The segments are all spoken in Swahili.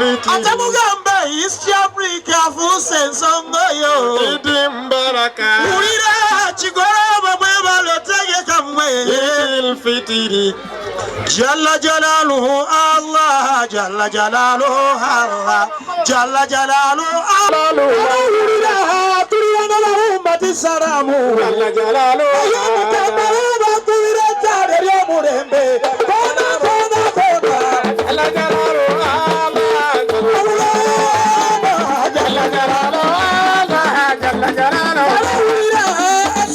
Atamugambe East Africa Fusensongoyo Idimbaraka Urira Chigoroba Mwebalo Tegeka Mwe Fitiri Jalla Jalaluhu Allah Jalla Jalaluhu Allah Jalla Jalaluhu Allah Urira Turiyana Lahumati Saramu Jalla Jalaluhu Ayyamutamaba Kurira Tadere Murembe Kona Kona Kona Jalla Jalaluhu Jalla Jalaluhu Jalla Jalaluhu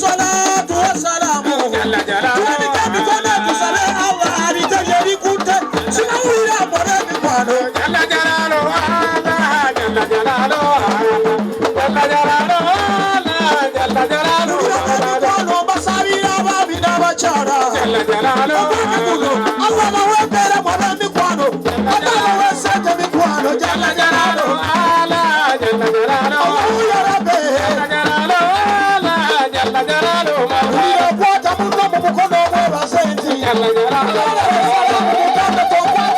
Salatu wa salamu Jalla Jalaluhu Jalla Jalaluhu Jalla Jalaluhu Jalla Jalaluhu Jalla Jalaluhu Jalla Jalaluhu Allah na wepere mwana mikwano Allah na wesete mikwano Jalla Jalaluhu Jalla Jalaluhu ya Rabbi Jalla Jalaluhu Uriya kwata muno mumukono mwa senti Jalla Jalaluhu Jalla Jalaluhu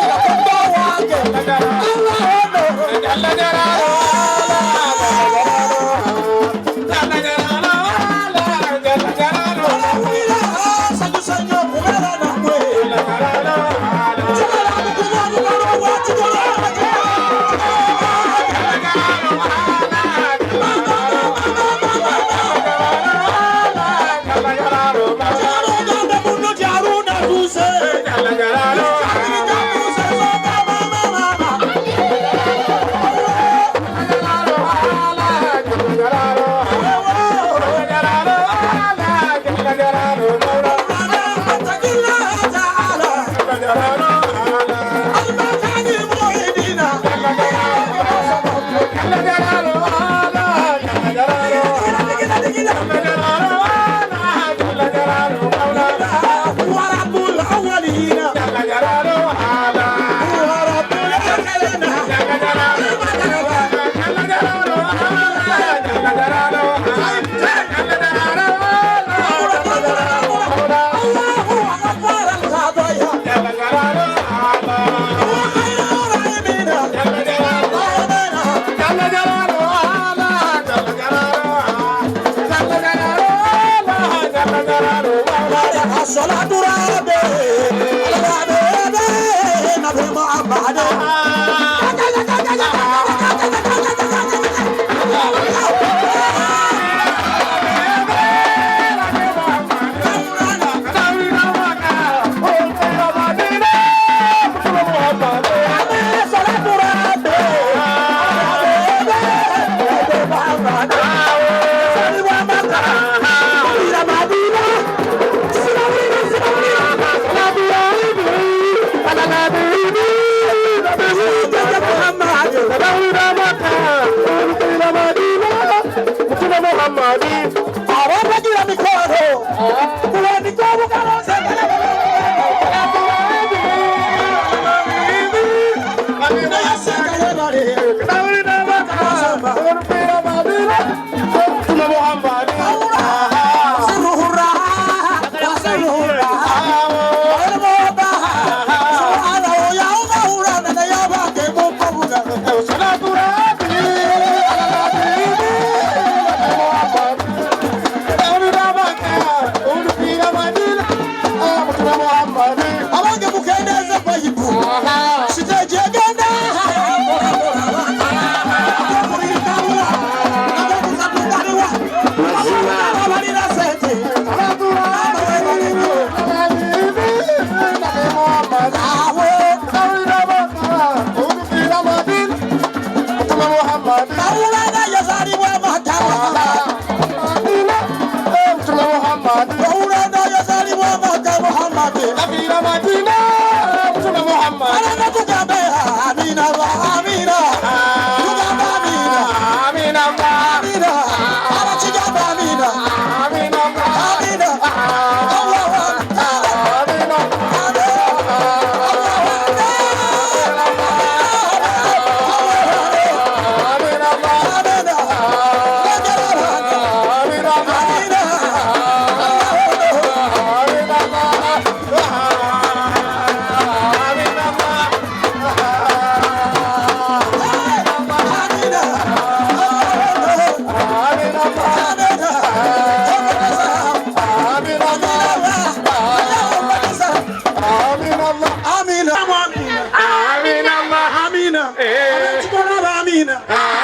amina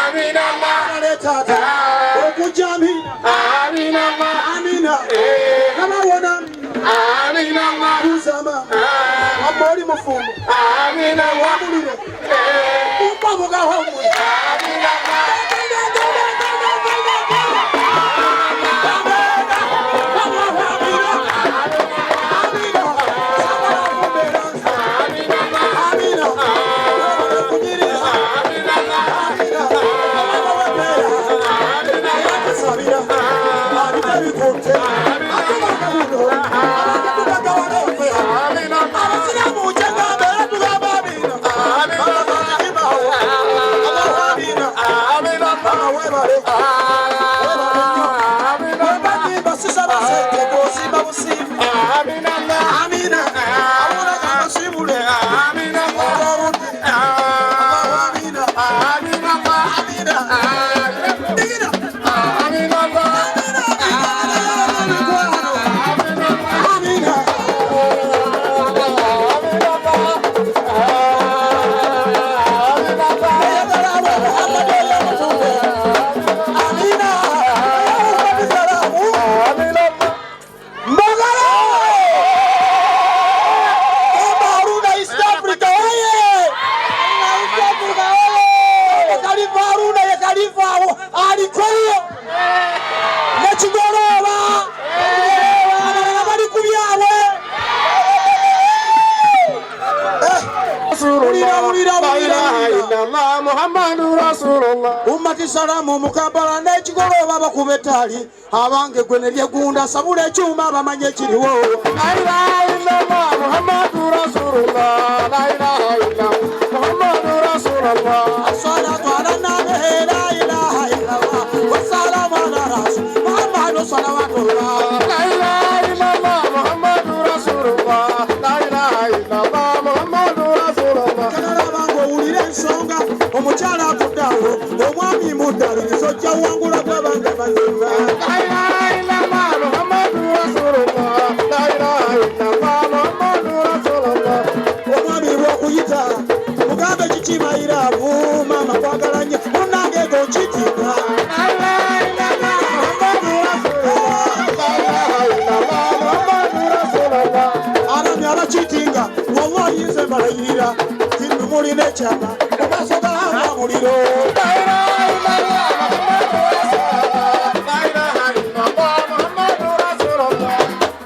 Amina Allah. Tata okujja amina Amina Allah. amina nabawona Amina Allah. kuzama amoli mufumbo Amina Allah. wamulire umpabuga homwe Amina Allah. Ummati salamu mukambala n'ekigoloba bakubetali abange gwe ne lyegunda sabula ekyuma bamanye kiriwo La ilaha illallah Muhammadu Rasulullah. La ilaha illallah Muhammadu Rasulullah. as-salatu ala nabi la ilaha illallah was-salamu ala rasul Muhammadu salawatullah La ilaha illallah Muhammadu Rasulullah. La ilaha illallah Muhammadu Rasulullah. kanala bango owulira ensonga omukyala atuddawo omwami muddalizo ojja wangula gw'abange bazimba La ilaha illallah Muhammadu Rasulullah. La ilaha illallah Muhammadu Rasulullah. omwami bw'okuyita mugambe kikimayira avuuma makwagala nnyo munnange gokitika La ilaha illallah Muhammadu Rasulullah. La ilaha illallah Muhammadu Rasulullah. abaami abakitinga woba oyinza embalayirira tinumulina ekyama mumaaso gawa muliro La ilaha illallah Muhammadu Rasulullah. La ilaha illallah Muhammadu Rasulullah.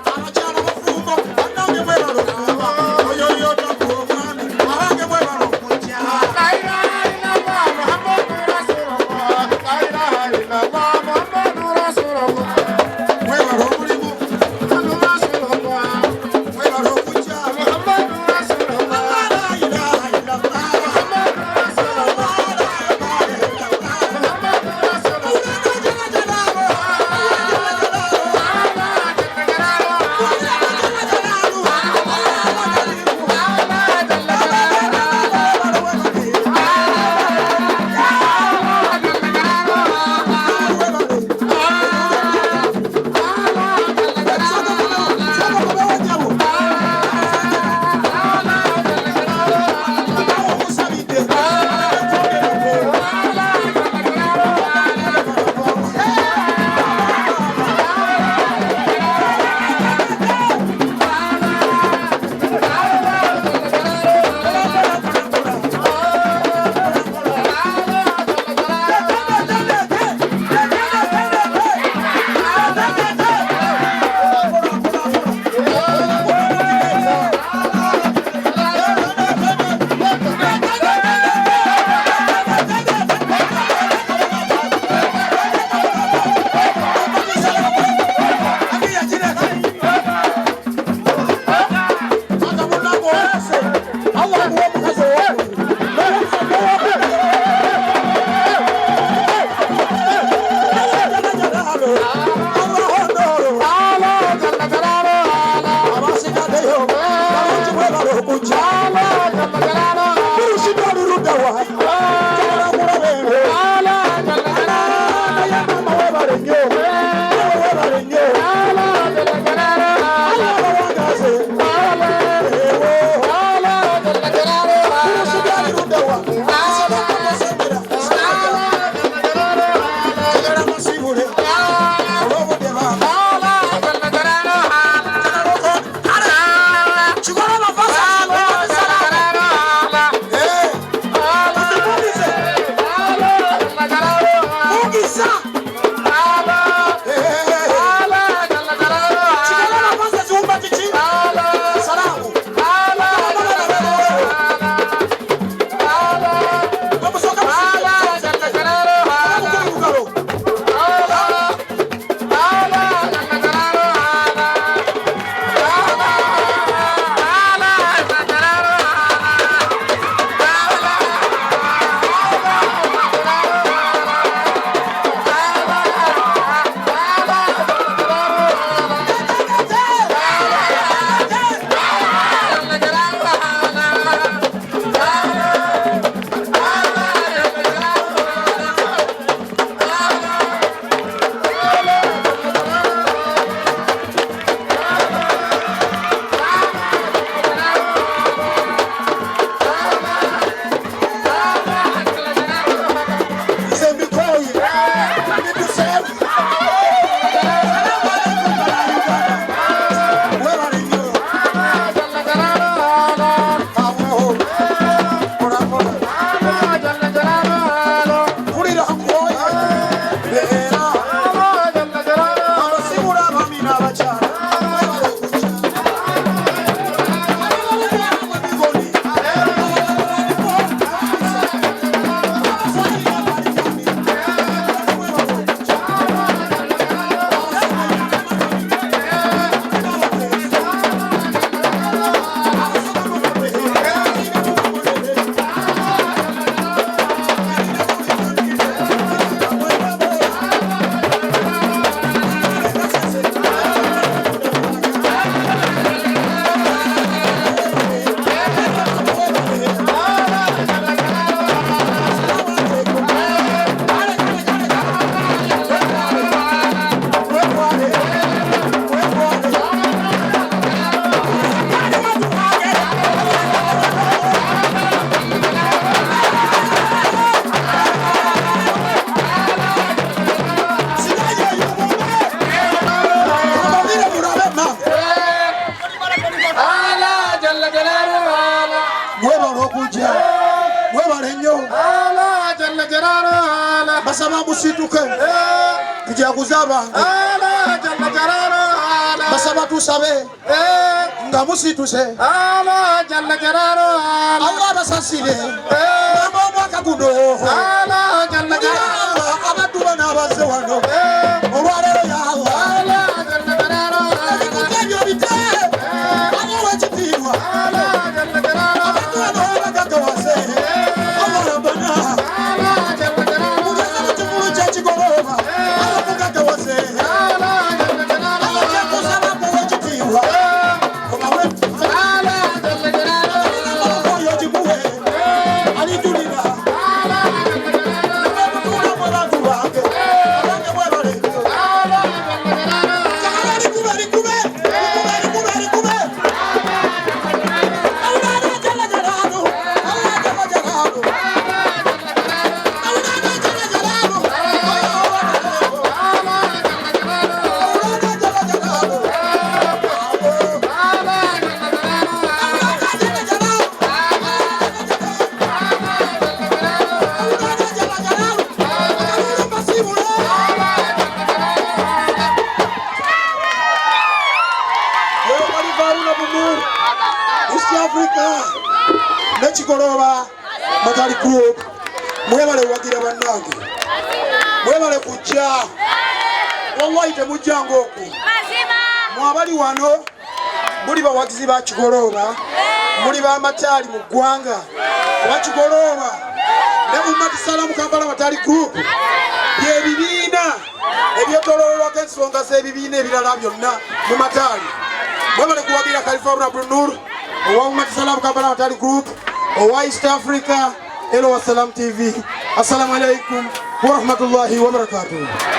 abakyala bafumbo bannange bwe balofumba oyoyota ku omwami abange bwe balokujja La ilaha illallah Muhammadu Rasulullah. La ilaha illallah Muhammadu Rasulullah. webala omulimu Muhammadu Rasulullah. webala okujja Muhammadu Rasulullah. la ilaha illallah Muhammadu Rasulullah. basaba musituke kujya kuzaba basaba tusabe nga musituse Allah basasire mwaka guno abaddu bana abaze wano olwaleero ya Allah Nechikoroba Matali Group mwebale wagira bannange mwebale kujja wallahi temujja ng'oku mwabali wano muli bawagizi ba Kigoroba muli ba Matali mu ggwanga wa Kigoroba ne Ummati Salamu Kampala Matali Group byebibiina ebyetoloolwako ensonga z'ebibiina ebirala byonna mu Matali mwebale kuwagira Khalifa Abdul Nur owa Ummati Salamu Kampala Matali Group owa East Africa Hello Salam TV. Assalamu alaikum wa rahmatullahi wa barakatuh.